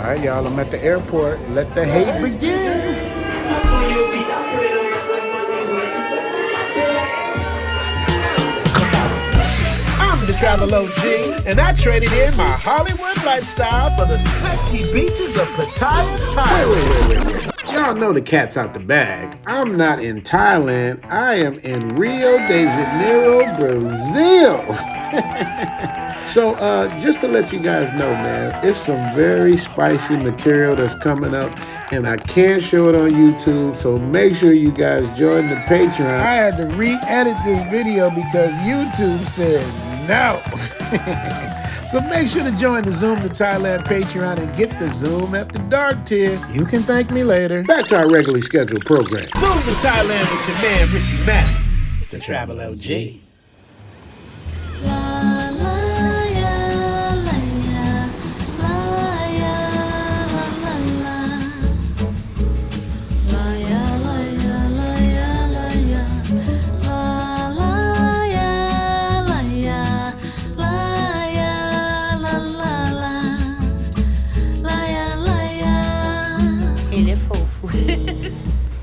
right, y'all, I'm at the airport. Let the hate begin. I'm the Travel OG, and I traded in my Hollywood lifestyle for the sexy beaches of Pattaya, Thailand. Wait. Y'all know the cat's out the bag. I'm not in Thailand. I am in Rio de Janeiro, Brazil. So, just to let you guys know, man, it's some very spicy material that's coming up, and I can't show it on YouTube, so make sure you guys join the Patreon. I had to re-edit this video because YouTube said no. So make sure to join the Zoom to Thailand Patreon and get the Zoom After Dark tier. You can thank me later. Back to our regularly scheduled program. Zoom to Thailand with your man, Richie Mack, the Travel OG.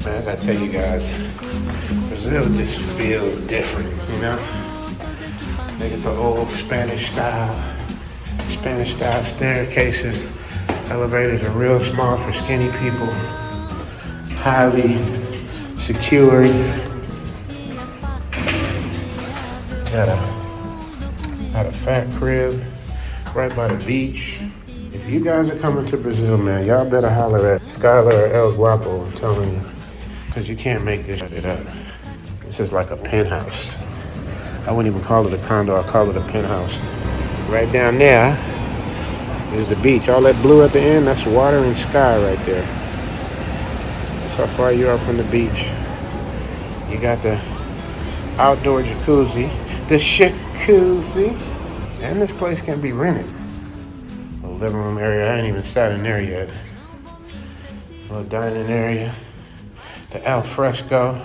Man, I gotta tell you guys, Brazil just feels different, you know? They get the old Spanish style staircases. Elevators are real small for skinny people. Highly secured. Got a fat crib right by the beach. If you guys are coming to Brazil, man, y'all better holler at Skylar or El Guapo, I'm telling you. Because you can't make this shit up. This is like a penthouse. I wouldn't even call it a condo, I call it a penthouse. Right down there is the beach. All that blue at the end, that's water and sky right there. That's how far you are from the beach. You got the outdoor jacuzzi, the jacuzzi. And this place can be rented. The living room area, I ain't even sat in there yet. Little dining area. The al fresco.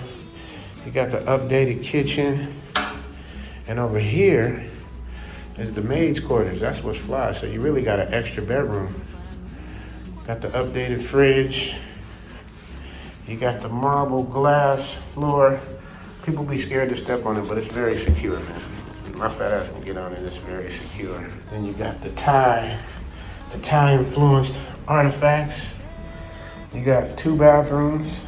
You got the updated kitchen. And over here is the maid's quarters. That's what's fly. So you really got an extra bedroom. Got the updated fridge. You got the marble glass floor. People be scared to step on it, but it's very secure, man. My fat ass can get on it, it's very secure. Then you got the Thai influenced artifacts. You got 2 bathrooms.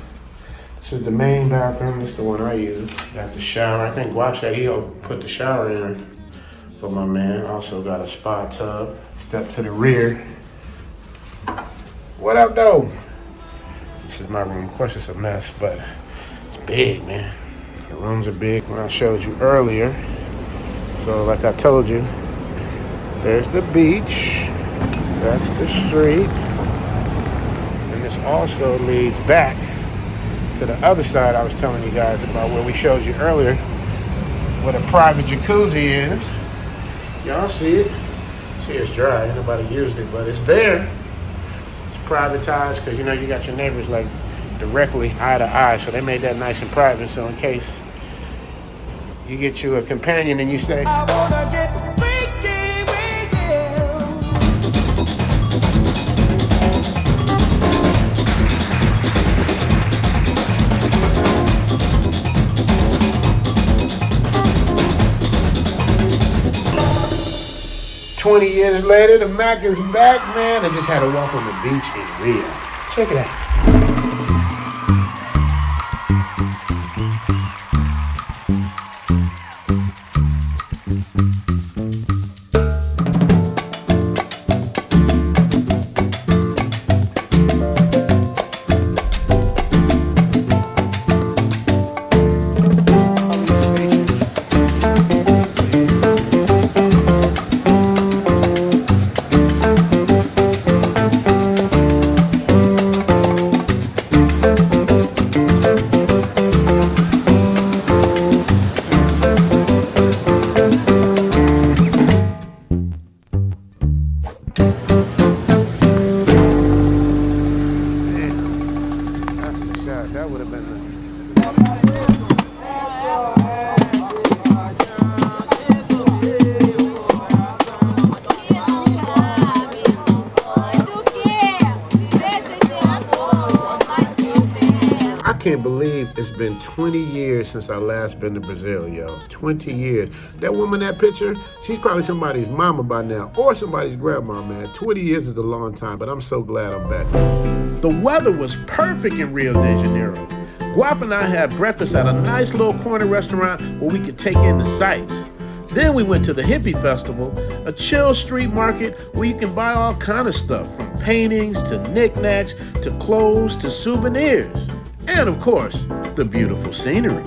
This is the main bathroom, this is the one I use. Got the shower, I think Watch that he'll put the shower in for my man. Also got a spa tub. Step to the rear. What up though? This is my room, of course it's a mess, but it's big, man. The rooms are big when I showed you earlier. So like I told you, there's the beach, that's the street, and this also leads back to the other side I was telling you guys about, where we showed you earlier, where the private jacuzzi is. Y'all see it? See, it's dry, ain't nobody used it, but it's there. It's privatized because you know you got your neighbors like directly eye to eye, so they made that nice and private, so in case you get you a companion and you say, I wanna get freaky with you. 20 years later, the Mac is back, man. I just had a walk on the beach in Rio. Check it out. can't believe it's been 20 years since I last been to Brazil, yo. 20 years. That woman, that picture, she's probably somebody's mama by now or somebody's grandma, man. 20 years is a long time, but I'm so glad I'm back. The weather was perfect in Rio de Janeiro. Guap and I had breakfast at a nice little corner restaurant where we could take in the sights. Then we went to the Hippie Festival, a chill street market where you can buy all kind of stuff, from paintings to knickknacks to clothes to souvenirs. And of course, the beautiful scenery.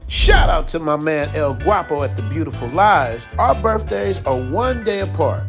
Shout out to my man El Guapo at The Beautiful Lies. Our birthdays are one day apart.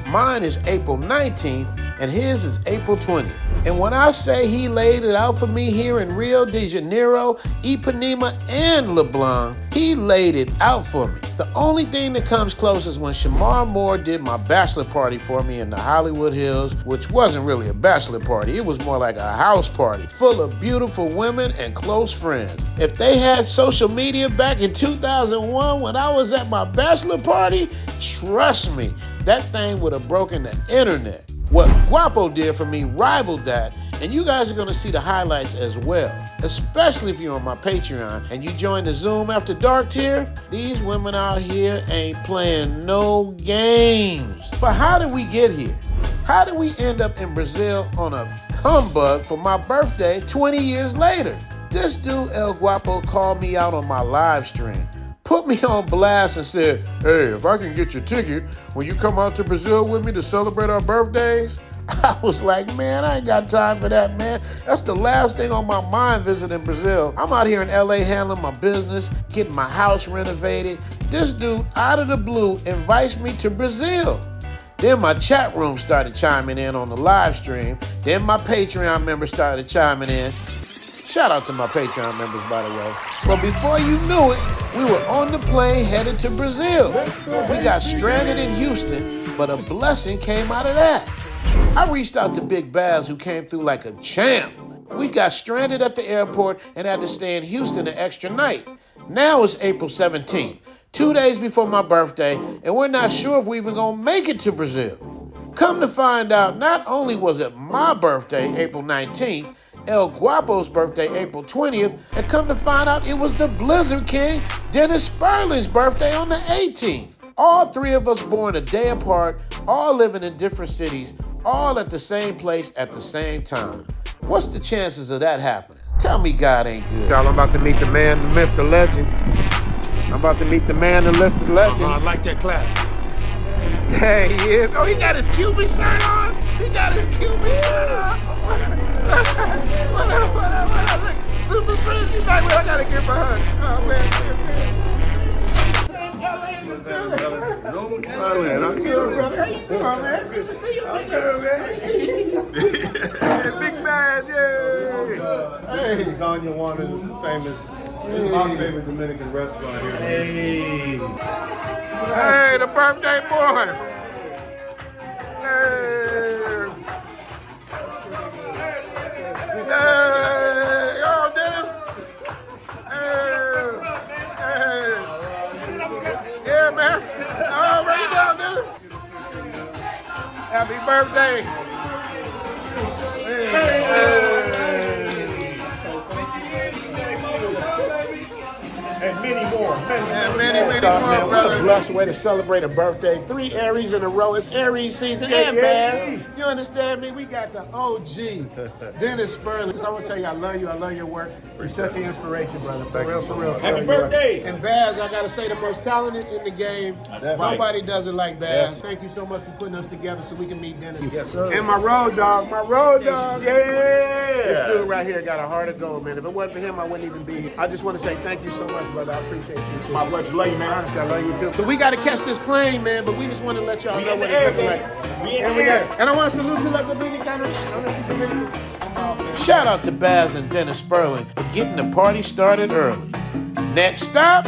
Mine is April 19th and his is April 20th. And when I say he laid it out for me here in Rio de Janeiro, Ipanema, and LeBlanc, he laid it out for me. The only thing that comes close is when Shamar Moore did my bachelor party for me in the Hollywood Hills, which wasn't really a bachelor party. It was more like a house party full of beautiful women and close friends. If they had social media back in 2001 when I was at my bachelor party, trust me, that thing would have broken the internet. What Guapo did for me rivaled that, and you guys are going to see the highlights as well, especially if you're on my Patreon and you join the Zoom After Dark tier. These women out here ain't playing no games. But how did we get here? How did we end up in Brazil on a humbug for my birthday 20 years later? This dude El Guapo called me out on my live stream, put me on blast and said, hey, if I can get your ticket when you come out to Brazil with me to celebrate our birthdays. I was like, man, I ain't got time for that, man. That's the last thing on my mind visiting Brazil. I'm out here in LA handling my business, getting my house renovated. This dude, out of the blue, invites me to Brazil. Then my chat room started chiming in on the live stream. Then my Patreon members started chiming in. Shout out to my Patreon members, by the way. But before you knew it, we were on the plane headed to Brazil. We got stranded in Houston, but a blessing came out of that. I reached out to Big Baz, who came through like a champ. We got stranded at the airport and had to stay in Houston an extra night. Now it's April 17th, 2 days before my birthday, and we're not sure if we're even gonna make it to Brazil. Come to find out, not only was it my birthday, April 19th, El Guapo's birthday, April 20th, and come to find out it was the Blizzard King, Dennis Sperling's birthday on the 18th. All three of us born a day apart, all living in different cities, all at the same place at the same time. What's the chances of that happening? Tell me God ain't good. Y'all, I'm about to meet the man, the myth, the legend. I'm about to meet the man, the myth, the legend. I like that clap. Yeah, he is. Oh, he got his Cuban shirt on. He got his Cuban shirt on. What up? Look, Super Friends, she's like, well, I gotta give her a hug. Oh, man. Oh, man, I'm good, brother. How you doing, man? Good to see you, man. Big Bass, yay. Hey, Ganya Juan is famous. It's my favorite Dominican restaurant here. Hey. Hey, the birthday boy. Hey. Hey. Oh, Dennis. Hey. Yeah, man. Oh, break it down, Dennis. Happy birthday. Hey. And many more. Many more, brother. What a blessed way to celebrate a birthday. 3 Aries in a row. It's Aries season and bad. You understand me? We got the OG, Dennis Sperling. So I want to tell you, I love you. I love your work. You're such an inspiration, brother. For real. Happy birthday. And Baz, I got to say, the most talented in the game. Nobody does it like Baz. Yeah. Thank you so much for putting us together so we can meet Dennis. Yes, sir. And my road dog. Yeah. This dude right here got a heart of gold, man. If it wasn't for him, I wouldn't even be here. I just want to say thank you so much, brother. I appreciate you too. My pleasure. Love you, man. Honestly, I love you too. So we got to catch this plane, man, but we just want to let y'all know what it's looking like. And I want to salute to La Dominicana. Shout out to Baz and Dennis Sperling for getting the party started early. Next stop,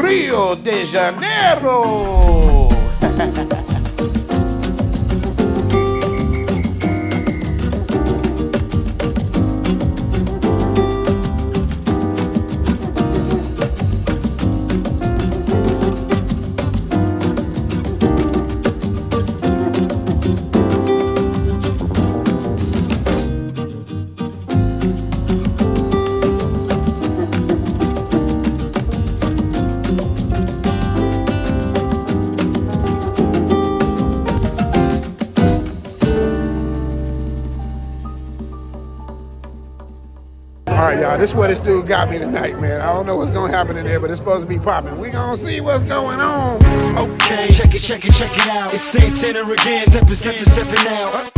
Rio de Janeiro. This is what this dude got me tonight, man. I don't know what's gonna happen in there, but it's supposed to be popping. We gonna see what's going on. Okay, check it out. It's Santana again, stepping out.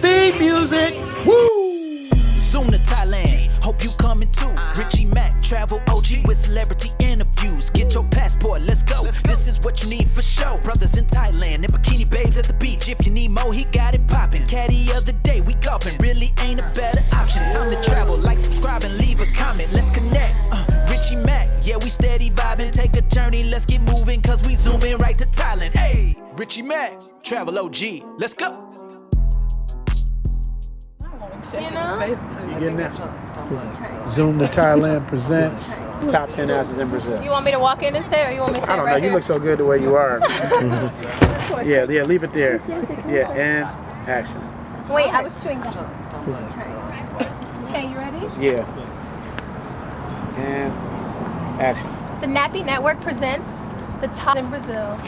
Theme music, woo! Zoom to Thailand, hope you coming too. Richie Mack, travel OG with celebrity interviews. Get your passport, let's go. This is what you need for show. Brothers in Thailand and bikini babes at the beach. If you need more, he got it poppin'. Caddy of the day, we golfing. Really ain't a better option. Time to travel, like, subscribe, and leave a comment. Let's connect. Richie Mack, yeah, we steady vibing. Take a journey, let's get moving, cause we zooming right to Thailand. Hey, Richie Mack, travel OG, let's go. You know? You getting that? Zoom to Thailand presents top 10 asses in Brazil. You want me to walk in and say it, or you want me to say I it don't right know. here? You look so good the way you are. Yeah, leave it there. Yeah, and action. Wait, I was chewing gum. Okay, you ready? Yeah. And action. The Nappy Network presents the top in Brazil.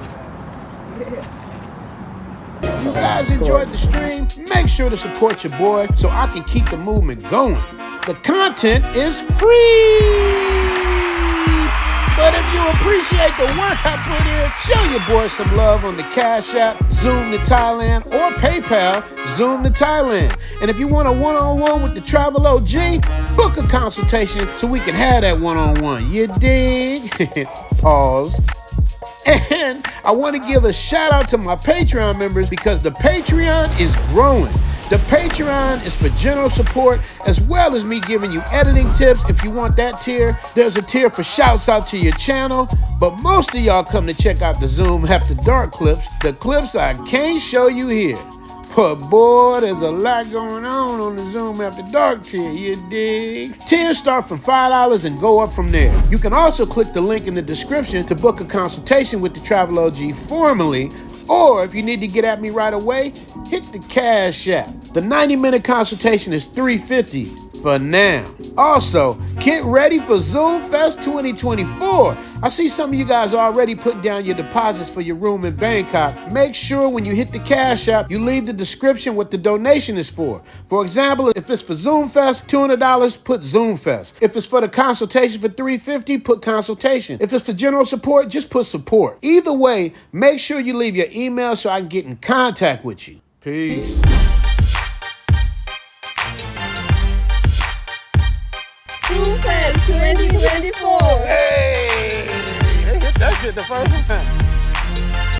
You guys enjoyed the stream? Make sure to support your boy so I can keep the movement going. The content is free. But if you appreciate the work I put in, show your boy some love on the Cash App, Zoom to Thailand, or PayPal, Zoom to Thailand. And if you want a one-on-one with the Travel OG, book a consultation so we can have that one-on-one. You dig? Pause. And I want to give a shout out to my Patreon members because the Patreon is growing. The Patreon is for general support as well as me giving you editing tips. If you want that tier, there's a tier for shouts out to your channel. But most of y'all come to check out the Zoom After Dark clips, the clips I can't show you here. But boy, there's a lot going on the Zoom After Dark tier, you dig? Tiers start from $5 and go up from there. You can also click the link in the description to book a consultation with the Travel OG formally, or if you need to get at me right away, hit the Cash App. The 90-minute consultation is $350 for now. Also, get ready for Zoom Fest 2024. I see some of you guys already putting down your deposits for your room in Bangkok. Make sure when you hit the Cash App, you leave the description what the donation is for. For example, if it's for Zoom Fest, $200, put Zoom Fest. If it's for the consultation for $350, put consultation. If it's for general support, just put support. Either way, make sure you leave your email so I can get in contact with you. Peace. Zoom Fest 2024. Hey, they hit that shit the first time.